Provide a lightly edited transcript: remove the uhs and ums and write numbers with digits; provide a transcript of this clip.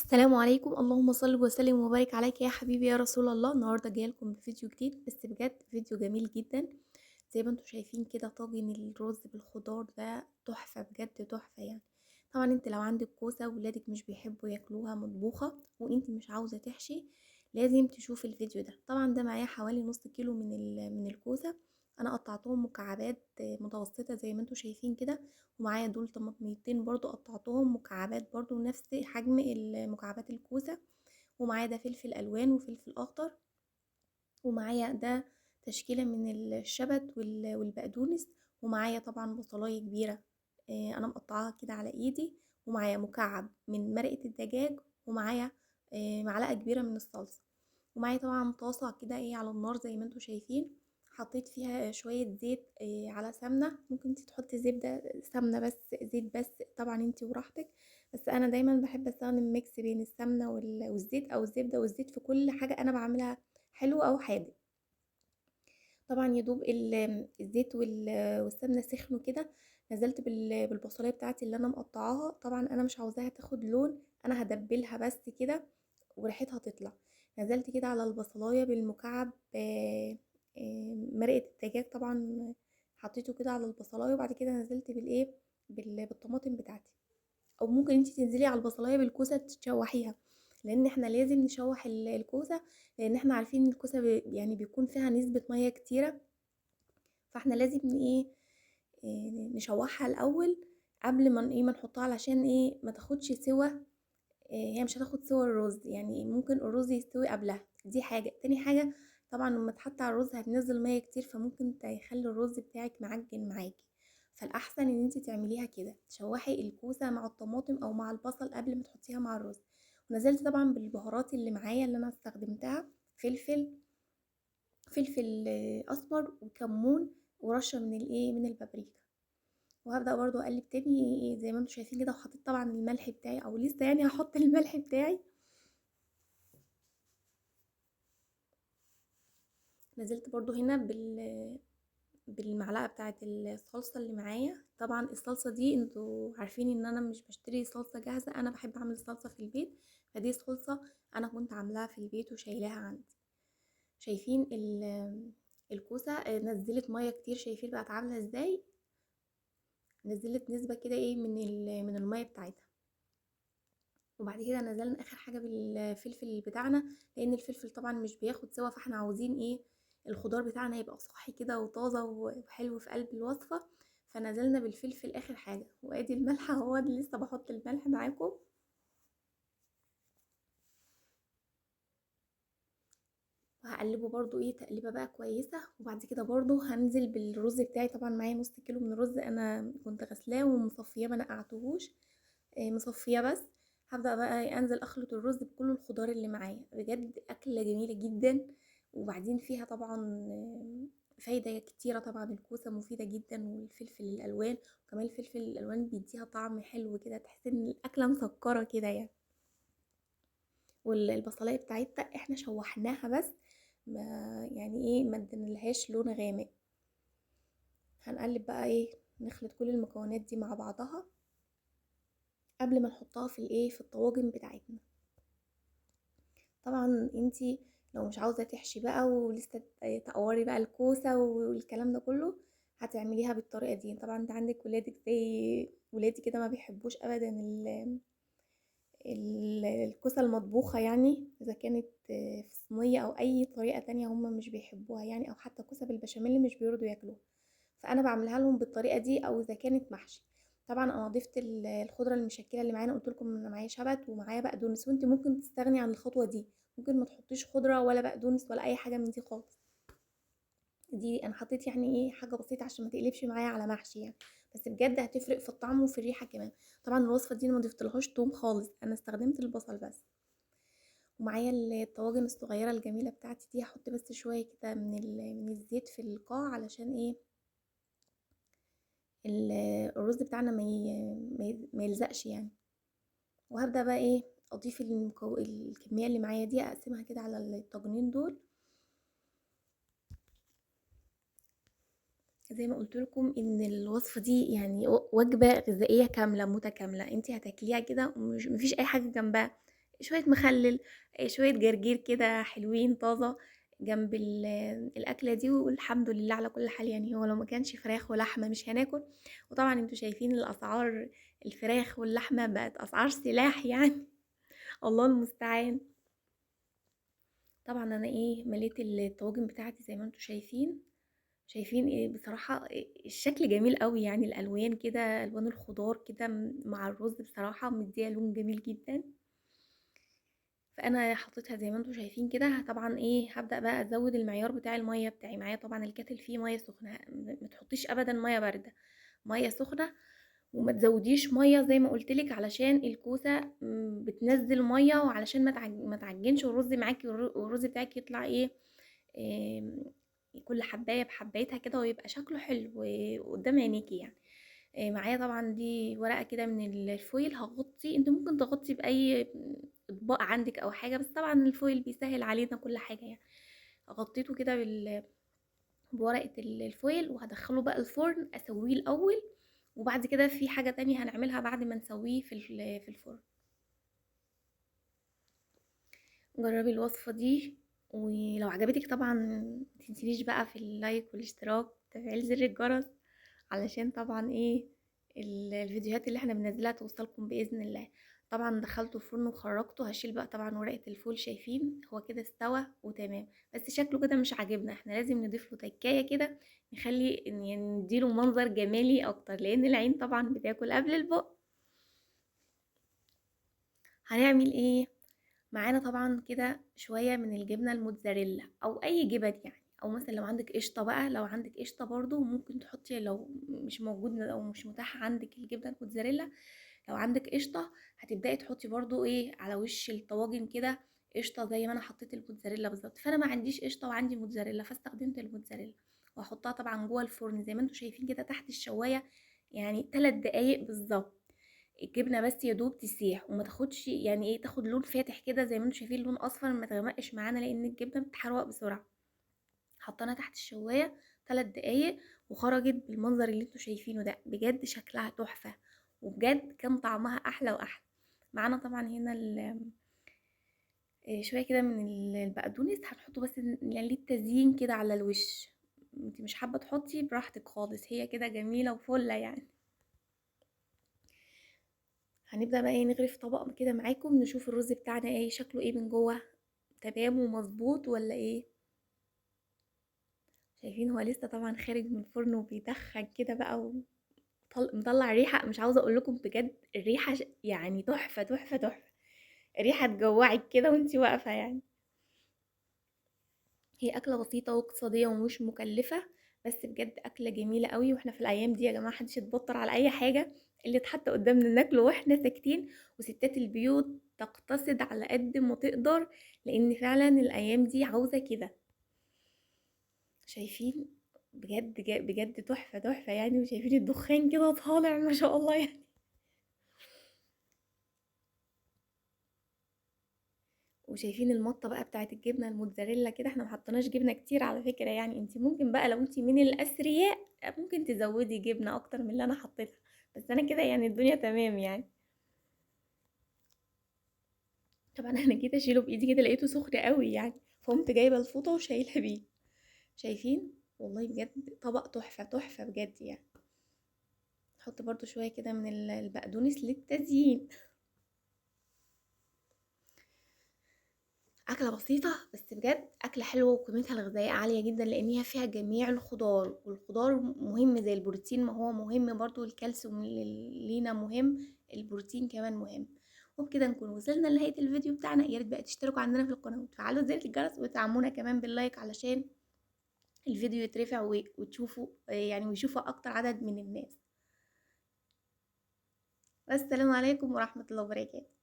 السلام عليكم، اللهم صل وسلم وبارك عليك يا حبيبي يا رسول الله. النهارده جايه لكم بفيديو جديد، بس بجد فيديو جميل جدا. زي ما انتم شايفين كده طاجن الرز بالخضار ده تحفه، بجد تحفه يعني. طبعا انت لو عندك كوسه وولادك مش بيحبوا ياكلوها مطبوخه وانت مش عاوزه تحشي، لازم تشوف الفيديو ده. طبعا ده معايا حوالي نص كيلو من الكوسه. انا قطعتهم مكعبات متوسطه زي ما انتم شايفين كده. ومعايا دول طماطميتين برضو قطعتهم مكعبات برضو نفس حجم مكعبات الكوسة. ومعايا ده فلفل ألوان وفلفل أخضر. ومعايا ده تشكيلة من الشبت والبقدونس. ومعايا طبعا بصلاية كبيرة، أنا مقطعاها كده على إيدي. ومعايا مكعب من مرقة الدجاج. ومعايا معلقة كبيرة من الصلصة. ومعايا طبعا طاسة كده على النار زي ما انتوا شايفين. حطيت فيها شوية زيت على سمنة، ممكن انتي تحطي زبدة سمنة بس زيت بس، طبعا انتي وراحتك. بس انا دايما بحب استخدم ميكس بين السمنة والزيت او الزبدة والزيت في كل حاجة انا بعملها، حلو او حادق. طبعا يدوب الزيت والسمنة سخنوا كده. نزلت بالبصلاية بتاعتي اللي انا مقطعاها. طبعا انا مش عاوزاها تاخد لون، انا هدبلها بس كده وريحتها تطلع. نزلت كده على البصلايه بالمكعب مرقه الدجاج طبعا. حطيته كده على البصلايه وبعد كده نزلت بالطماطم بتاعتي. او ممكن انتي تنزلي على البصلايه بالكوسه تشوحيها، لان احنا لازم نشوح الكوسه. لان احنا عارفين ان الكوسه يعني بيكون فيها نسبه ميه كتيره. فاحنا لازم نشوحها الاول قبل ما نحطها، علشان ما تاخدش سوا. هي مش هتاخد سوا الرز، يعني ممكن الرز يستوي قبلها. دي حاجة. تاني حاجة، طبعا لما تحط على الرز هتنزل مية كتير، فممكن تخلي الرز بتاعك معجن معاكي. فالأحسن ان انت تعمليها كده، تشوحي الكوسة مع الطماطم او مع البصل قبل ما تحطيها مع الرز. ونزلت طبعا بالبهارات اللي معايا اللي انا استخدمتها. فلفل اسمر وكمون ورشة من البابريكا. وهبدأ برضو اقلب تاني زي ما انتم شايفين كده. وحطيت طبعا الملح بتاعي، او لسه يعني هحط الملح بتاعي. نزلت برضو هنا بالمعلقه بتاعه الصلصه اللي معايا. طبعا الصلصه دي انتوا عارفين ان انا مش بشتري صلصه جاهزه، انا بحب اعمل الصلصه في البيت. فدي صلصه انا كنت عاملاها في البيت وشايلاها عندي. شايفين الكوسه نزلت ميه كتير، شايفين بقت عامله ازاي. نزلت نسبه كده من الميه بتاعتها. وبعد كده نزلنا اخر حاجه بالفلفل بتاعنا، لان الفلفل طبعا مش بياخد سوا، فاحنا عاوزين الخضار بتاعنا يبقى صحي كده وطازه وحلو في قلب الوصفه. فنزلنا بالفلفل اخر حاجه. وادي الملح اهو، لسه بحط الملح معاكم. وهقلبه برضو تقليبه بقى كويسه. وبعد كده برضو هنزل بالرز بتاعي. طبعا معايا نص كيلو من الرز، انا كنت غسلاه ومصفياه ما نقعتهوش، مصفيه بس. هبدأ بقى انزل اخلط الرز بكل الخضار اللي معايا. بجد اكلة جميلة جدا. وبعدين فيها طبعا فايدة كتيرة. طبعا الكوسة مفيدة جدا، والفلفل الالوان، وكمان الفلفل الالوان بيديها طعم حلو كده، تحس ان الاكلة مسكرة كده يعني. والبصلاية بتاعتها احنا شوحناها بس، ما يعني ما ادينالهاش لون غامق. هنقلب بقى نخلط كل المكونات دي مع بعضها قبل ما نحطها في الطواجن بتاعتنا. طبعا انتي لو مش عاوزة تحشي بقى ولسه تقوري بقى الكوسة والكلام ده كله، هتعمليها بالطريقة دي. طبعا انت عندك ولادك زي ولادي كده ما بيحبوش ابدا الكوسة المطبوخة، يعني اذا كانت في صينية او اي طريقة تانية هم مش بيحبوها يعني، او حتى كوسة بالبشاميل مش بيرضوا ياكلوها. فانا بعملها لهم بالطريقة دي، او اذا كانت محشي. طبعا انا ضفت الخضره المشكله اللي معانا. قلت لكم ان معايا شبت ومعايا بقدونس، وانت ممكن تستغني عن الخطوه دي. ممكن ما تحطيش خضره ولا بقدونس ولا اي حاجه من دي خالص. دي انا حطيت يعني حاجه بسيطه عشان ما تقلبش معايا على محشي يعني. بس بجد هتفرق في الطعم وفي الريحه كمان. طبعا الوصفه دي انا ما ضفتلهاش توم خالص، انا استخدمت البصل بس. ومعايا الطواجن الصغيره الجميله بتاعتي دي. هحط بس شويه كده من الزيت في القاع، علشان ال- الرز بتاعنا ما يلزقش يعني. وهبدأ بقى اضيف الكمية اللي معايا دي، اقسمها كده على الطاجنين دول. زي ما قلت لكم ان الوصفة دي يعني وجبة غذائية كاملة متكاملة. انتي هتاكليها كده ومش مفيش اي حاجة جنبها. شوية مخلل، شوية جرجير كده حلوين طازة جنب الأكلة دي، والحمد لله على كل حال. يعني هو لو ما كانش فراخ ولحمة مش هناكل. وطبعا انتوا شايفين الأسعار، الفراخ واللحمة بقت أسعار سلاح يعني. الله المستعان. طبعا انا مليت الطواجن بتاعتي زي ما انتوا شايفين. شايفين بصراحة الشكل جميل قوي، يعني الألوان كده، ألوان الخضار كده مع الرز بصراحة مديها لون جميل جدا. فانا حطيتها زي ما انتم شايفين كده. طبعا هبدأ بقى ازود المعيار بتاع المية بتاعي. معايا طبعا الكاتل فيه مية سخنة، ما تحطيش ابدا مية باردة، مية سخنة. وما تزوديش مية زي ما قلتلك، علشان الكوسة بتنزل مية، وعلشان ما تعجنش الرز معاكي، والرز بتاعك يطلع آم، كل حباية بحبايتها كده، ويبقى شكله حلو قدام عينيكي يعني. معايا طبعا دي ورقة كده من الفويل هغطي. انت ممكن تغطي بأي اطباق عندك او حاجة، بس طبعا الفويل بيسهل علينا كل حاجة يعني. غطيته كده بورقة الفويل، وهدخله بقى الفرن اسويه الاول. وبعد كده في حاجة تانية هنعملها بعد ما نسويه في الفرن. جربي الوصفة دي، ولو عجبتك طبعا متنسينيش بقى في اللايك والاشتراك وتفعيل زر الجرس، علشان طبعا الفيديوهات اللي احنا بننزلها توصلكم بإذن الله. طبعا دخلته الفرن وخرجته. هشيل بقى طبعا ورقة الفول. شايفين هو كده استوى وتمام، بس شكله كده مش عاجبنا. احنا لازم نضيف له تكاية كده، نخلي يعني نديله منظر جمالي اكتر، لان العين طبعا بتاكل قبل البق. هنعمل معانا طبعا كده شوية من الجبنة الموتزاريلا او اي جبن يعني. او مثلا لو عندك قشطة بقى، لو عندك قشطة برضو ممكن تحطي. لو مش موجود او مش متاح عندك الجبنة الموتزاريلا، لو عندك قشطة هتبدأي تحطي برضو على وش الطواجن كده قشطة، زي ما انا حطيت الموتزاريلا بالظبط. فانا ما عنديش قشطة وعندي موتزاريلا، فاستخدمت الموتزاريلا. واحطها طبعا جوه الفرن زي ما انتوا شايفين كده تحت الشواية، يعني 3 دقايق بالظبط. الجبنه بس يا دوب تسيح وما تاخدش، يعني تاخد لون فاتح كده زي ما انتم شايفين، لون اصفر، ما تغمقش معانا لان الجبنه بتتحرق بسرعه. حطينا تحت الشوايه 3 دقايق، وخرجت بالمنظر اللي انتم شايفينه ده. بجد شكلها تحفه، وبجد كان طعمها احلى واحلى. معانا طبعا هنا شويه كده من البقدونس هنحطه بس يعني للتزيين كده على الوش. انت مش حابه تحطي براحتك خالص، هي كده جميله وفله يعني. هنبدأ بقى نغرف طبق كده معاكم، نشوف الرز بتاعنا شكله من جوه، تمام ومظبوط ولا شايفين هو لسه طبعا خارج من الفرن وبيدخن كده بقى، مطلع ريحة مش عاوزة اقول لكم بجد. الريحة يعني تحفة تحفة تحفة. ريحة تجوعك كده وانتي واقفة يعني. هي أكلة بسيطة واقتصادية ومش مكلفة، بس بجد أكلة جميلة قوي. واحنا في الأيام دي يا جماعة محدش يتبطر على أي حاجة، اللي اتحط قدامنا ناكله واحنا ساكتين. وستات البيوت تقتصد على قد ما تقدر، لأن فعلا الأيام دي عاوزة كده. شايفين بجد بجد تحفة تحفة يعني. وشايفين الدخان كده طالع ما شاء الله يعني. وشايفين المطه بقى بتاعت الجبنه الموتزاريلا كده. احنا محطناش جبنه كتير على فكره يعني. انت ممكن بقى لو انت من الاثرياء ممكن تزودي جبنه اكتر من اللي انا حطيتها، بس انا كده يعني الدنيا تمام يعني. طبعا انا جيت اشيله بايدي كده لقيته سخن قوي يعني، فقمت جايبه الفوطه وشايلها بيه. شايفين والله بجد طبق تحفه تحفه بجد يعني. نحط برضو شويه كده من البقدونس للتزيين. أكلة بسيطة بس بجد أكلة حلوة، وقيمتها الغذائية عالية جدا، لأن هي فيها جميع الخضار. والخضار مهم زي البروتين، ما هو مهم برضو الكالسيوم لينا مهم، البروتين كمان مهم. وبكده نكون وصلنا لنهاية الفيديو بتاعنا. يا ريت بقى تشتركوا عندنا في القناة وتفعلوا زر الجرس وتدعمونا كمان باللايك، علشان الفيديو يترفع وتشوفوا يعني ويشوفوا أكتر عدد من الناس. والسلام عليكم ورحمة الله وبركاته.